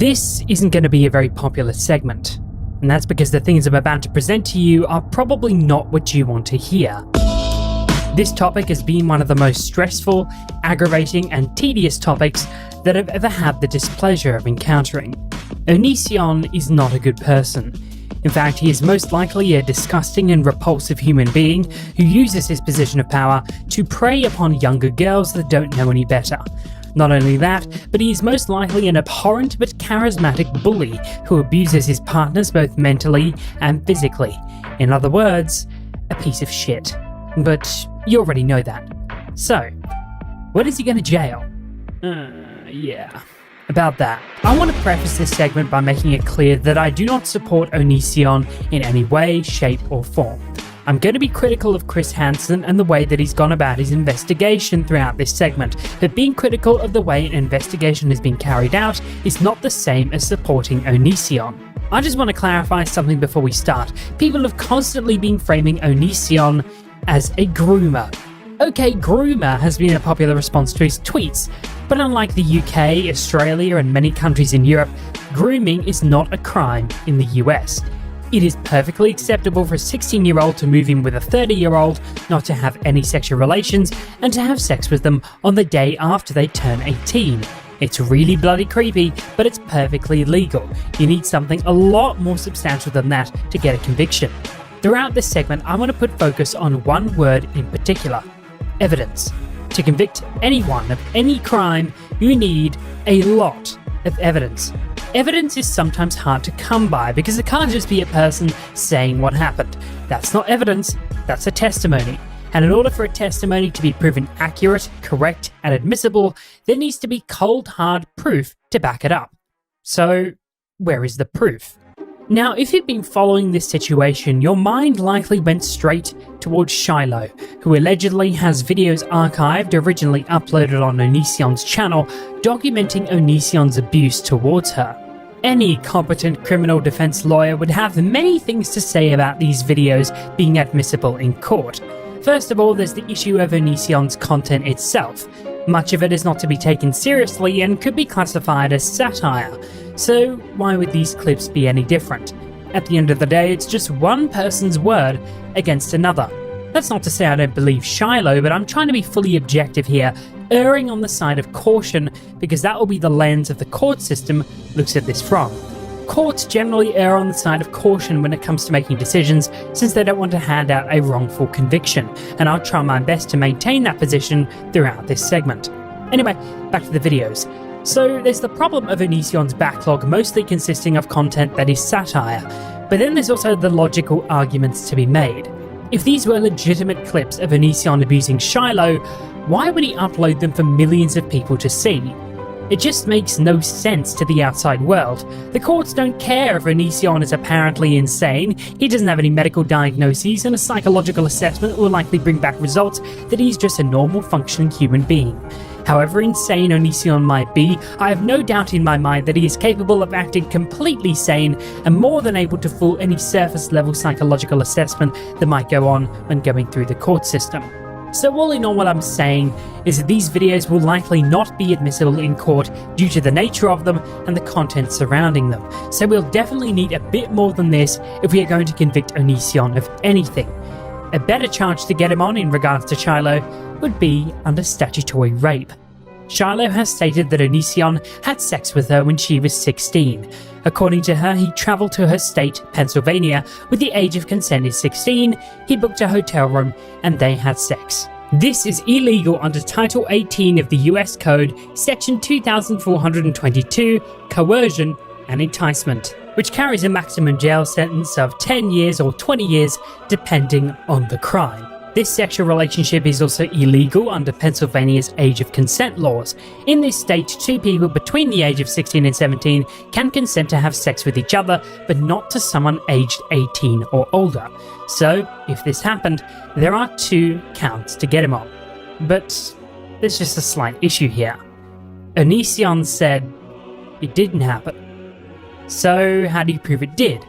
This isn't going to be a very popular segment, and that's because the things I'm about to present to you are probably not what you want to hear. This topic has been one of the most stressful, aggravating, and tedious topics that I've ever had the displeasure of encountering. Onision is not a good person. In fact, he is most likely a disgusting and repulsive human being who uses his position of power to prey upon younger girls that don't know any better. Not only that, but he is most likely an abhorrent but charismatic bully who abuses his partners both mentally and physically. In other words, a piece of shit. But you already know that. So, when is he going to jail? Yeah. About that, I want to preface this segment by making it clear that I do not support Onision in any way, shape, or form. I'm going to be critical of Chris Hansen and the way that he's gone about his investigation throughout this segment, but being critical of the way an investigation has been carried out is not the same as supporting Onision. I just want to clarify something before we start. People have constantly been framing Onision as a groomer. Okay, groomer has been a popular response to his tweets, but unlike the UK, Australia, and many countries in Europe, grooming is not a crime in the US. It is perfectly acceptable for a 16-year-old to move in with a 30-year-old, not to have any sexual relations, and to have sex with them on the day after they turn 18. It's really bloody creepy, but it's perfectly legal. You need something a lot more substantial than that to get a conviction. Throughout this segment, I want to put focus on one word in particular: evidence. To convict anyone of any crime, you need a lot of evidence. Evidence is sometimes hard to come by because it can't just be a person saying what happened. That's not evidence, that's a testimony. And in order for a testimony to be proven accurate, correct, and admissible, there needs to be cold, hard proof to back it up. So, where is the proof? Now, if you've been following this situation, your mind likely went straight towards Shiloh, who allegedly has videos archived, originally uploaded on Onision's channel, documenting Onision's abuse towards her. Any competent criminal defense lawyer would have many things to say about these videos being admissible in court. First of all, there's the issue of Onision's content itself. Much of it is not to be taken seriously and could be classified as satire. So why would these clips be any different? At the end of the day, it's just one person's word against another. That's not to say I don't believe Shiloh, but I'm trying to be fully objective here, erring on the side of caution, because that will be the lens of the court system looks at this from. Courts generally err on the side of caution when it comes to making decisions, since they don't want to hand out a wrongful conviction, and I'll try my best to maintain that position throughout this segment. Anyway, back to the videos. So there's the problem of Onision's backlog mostly consisting of content that is satire, but then there's also the logical arguments to be made. If these were legitimate clips of Onision abusing Shiloh, why would he upload them for millions of people to see? It just makes no sense to the outside world. The courts don't care if Onision is apparently insane, he doesn't have any medical diagnoses, and a psychological assessment will likely bring back results that he's just a normal functioning human being. However insane Onision might be, I have no doubt in my mind that he is capable of acting completely sane and more than able to fool any surface level psychological assessment that might go on when going through the court system. So all in all, what I'm saying is that these videos will likely not be admissible in court due to the nature of them and the content surrounding them. So we'll definitely need a bit more than this if we are going to convict Onision of anything. A better charge to get him on in regards to Shiloh would be under statutory rape. Shiloh has stated that Onision had sex with her when she was 16. According to her, he travelled to her state, Pennsylvania, with the age of consent is 16, he booked a hotel room, and they had sex. This is illegal under Title 18 of the US Code, Section 2422, Coercion and Enticement, which carries a maximum jail sentence of 10 years or 20 years, depending on the crime. This sexual relationship is also illegal under Pennsylvania's age of consent laws. In this state, two people between the age of 16 and 17 can consent to have sex with each other, but not to someone aged 18 or older. So, if this happened, there are 2 counts to get him on. But there's just a slight issue here. Onision said it didn't happen. So, how do you prove it did?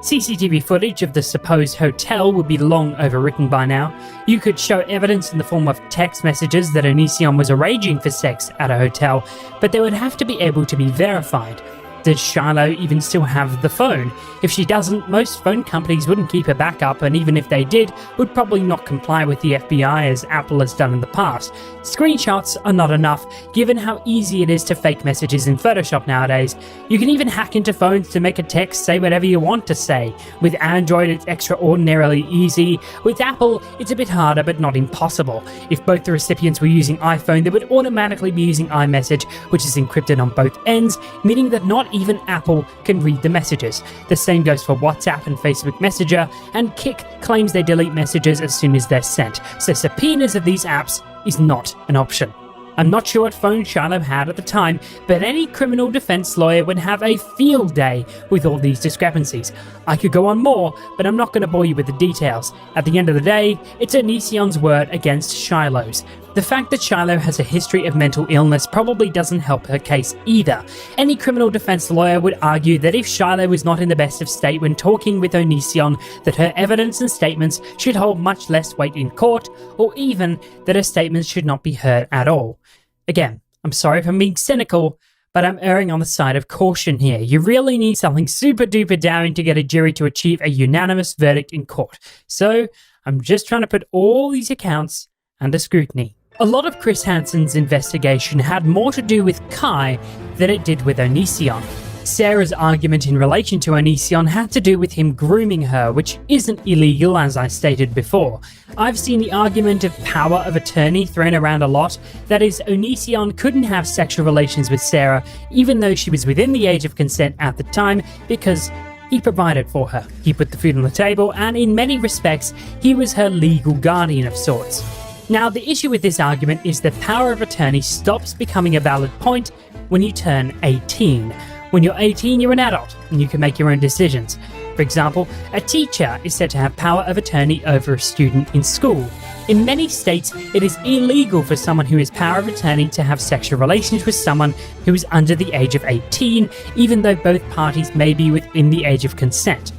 CCTV footage of the supposed hotel would be long overwritten by now. You could show evidence in the form of text messages that Onision was arranging for sex at a hotel, but they would have to be able to be verified. Does Shiloh even still have the phone? If she doesn't, most phone companies wouldn't keep a backup, and even if they did, would probably not comply with the FBI as Apple has done in the past. Screenshots are not enough, given how easy it is to fake messages in Photoshop nowadays. You can even hack into phones to make a text say whatever you want to say. With Android, it's extraordinarily easy. With Apple, it's a bit harder, but not impossible. If both the recipients were using iPhone, they would automatically be using iMessage, which is encrypted on both ends, meaning that not even Apple can read the messages. The same goes for WhatsApp and Facebook Messenger, and Kik claims they delete messages as soon as they're sent, so subpoenas of these apps is not an option. I'm not sure what phone Shiloh had at the time, but any criminal defense lawyer would have a field day with all these discrepancies. I could go on more, but I'm not going to bore you with the details. At the end of the day, it's Onision's word against Shiloh's. The fact that Shiloh has a history of mental illness probably doesn't help her case either. Any criminal defense lawyer would argue that if Shiloh was not in the best of state when talking with Onision, that her evidence and statements should hold much less weight in court, or even that her statements should not be heard at all. Again, I'm sorry if I'm being cynical, but I'm erring on the side of caution here. You really need something super duper daring to get a jury to achieve a unanimous verdict in court. So, I'm just trying to put all these accounts under scrutiny. A lot of Chris Hansen's investigation had more to do with Kai than it did with Onision. Sarah's argument in relation to Onision had to do with him grooming her, which isn't illegal as I stated before. I've seen the argument of power of attorney thrown around a lot, that is, Onision couldn't have sexual relations with Sarah even though she was within the age of consent at the time because he provided for her. He put the food on the table, and in many respects, he was her legal guardian of sorts. Now, the issue with this argument is that power of attorney stops becoming a valid point when you turn 18. When you're 18, you're an adult, and you can make your own decisions. For example, a teacher is said to have power of attorney over a student in school. In many states, it is illegal for someone who has power of attorney to have sexual relations with someone who is under the age of 18, even though both parties may be within the age of consent.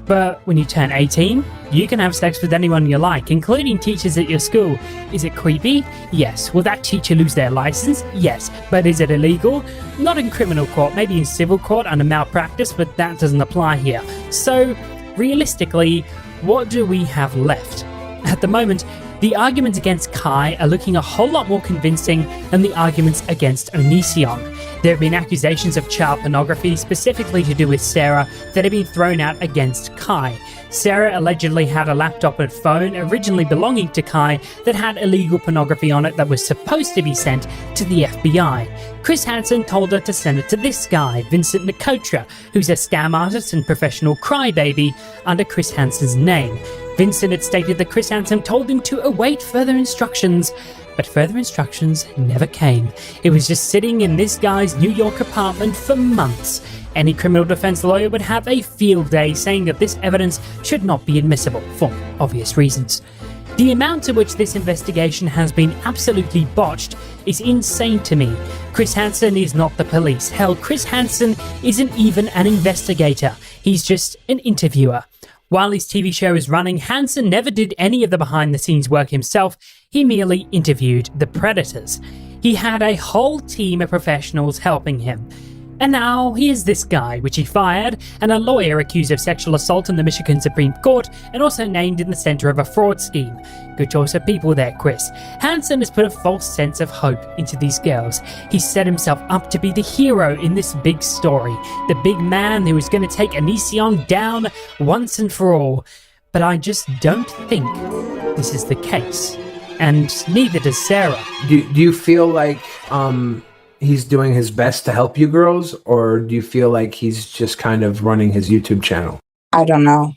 But when you turn 18, you can have sex with anyone you like, including teachers at your school. Is it creepy? Yes. Will that teacher lose their license? Yes. But is it illegal? Not in criminal court, maybe in civil court under malpractice, but that doesn't apply here. So, realistically, what do we have left? At the moment, the arguments against Kai are looking a whole lot more convincing than the arguments against Onision. There have been accusations of child pornography specifically to do with Sarah that have been thrown out against Kai. Sarah allegedly had a laptop and phone originally belonging to Kai that had illegal pornography on it that was supposed to be sent to the FBI. Chris Hansen told her to send it to this guy, Vincent Nicotra, who's a scam artist and professional crybaby under Chris Hansen's name. Vincent had stated that Chris Hansen told him to await further instructions, but further instructions never came. It was just sitting in this guy's New York apartment for months. Any criminal defense lawyer would have a field day saying that this evidence should not be admissible, for obvious reasons. The amount to which this investigation has been absolutely botched is insane to me. Chris Hansen is not the police. Hell, Chris Hansen isn't even an investigator. He's just an interviewer. While his TV show is running, Hansen never did any of the behind-the-scenes work himself. He merely interviewed the predators. He had a whole team of professionals helping him. And now here's this guy, which he fired, and a lawyer accused of sexual assault in the Michigan Supreme Court, and also named in the center of a fraud scheme. Good choice of people there, Chris. Hansen has put a false sense of hope into these girls. He set himself up to be the hero in this big story, the big man who is going to take Onision down once and for all. But I just don't think this is the case. And neither does Sarah. Do you feel like he's doing his best to help you girls, or do you feel like he's just kind of running his YouTube channel? I don't know.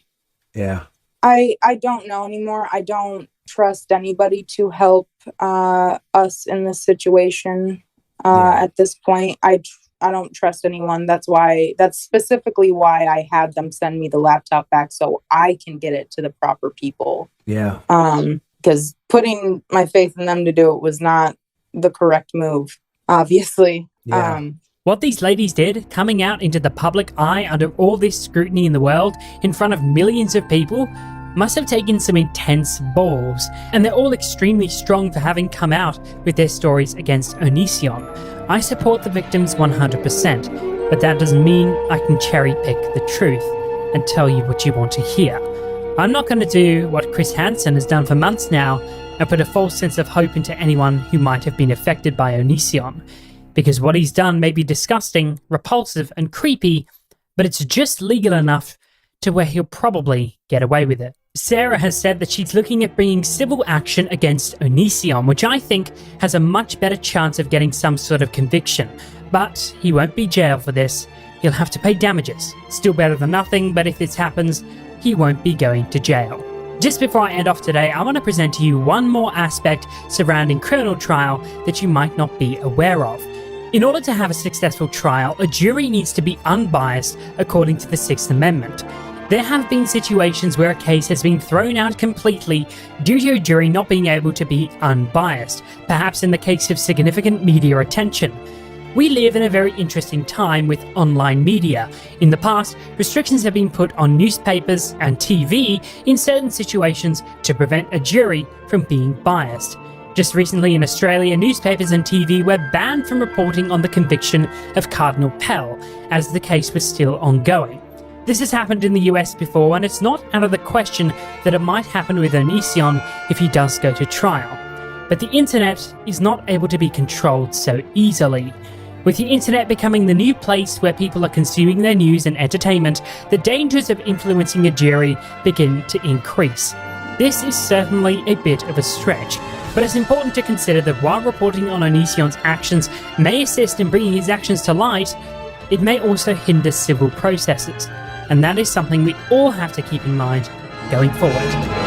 Yeah. I don't know anymore. I don't trust anybody to help us in this situation at this point. I don't trust anyone. That's specifically why I had them send me the laptop back so I can get it to the proper people. Yeah. Because putting my faith in them to do it was not the correct move, obviously. Yeah. What these ladies did, coming out into the public eye under all this scrutiny in the world, in front of millions of people, must have taken some intense balls, and they're all extremely strong for having come out with their stories against Onision. I support the victims 100%. but that doesn't mean I can cherry pick the truth and tell you what you want to hear. I'm not going to do what Chris Hansen has done for months now and put a false sense of hope into anyone who might have been affected by Onision, because what he's done may be disgusting, repulsive, and creepy, but it's just legal enough to where he'll probably get away with it. Sarah has said that she's looking at bringing civil action against Onision, which I think has a much better chance of getting some sort of conviction. But he won't be jailed for this. He'll have to pay damages. Still better than nothing, but if this happens, he won't be going to jail. Just before I end off today, I want to present to you one more aspect surrounding criminal trial that you might not be aware of. In order to have a successful trial, a jury needs to be unbiased according to the Sixth Amendment. There have been situations where a case has been thrown out completely due to a jury not being able to be unbiased, perhaps in the case of significant media attention. We live in a very interesting time with online media. In the past, restrictions have been put on newspapers and TV in certain situations to prevent a jury from being biased. Just recently in Australia, newspapers and TV were banned from reporting on the conviction of Cardinal Pell, as the case was still ongoing. This has happened in the US before, and it's not out of the question that it might happen with Onision if he does go to trial. But the internet is not able to be controlled so easily. With the internet becoming the new place where people are consuming their news and entertainment, the dangers of influencing a jury begin to increase. This is certainly a bit of a stretch, but it's important to consider that while reporting on Onision's actions may assist in bringing his actions to light, it may also hinder civil processes. And that is something we all have to keep in mind going forward.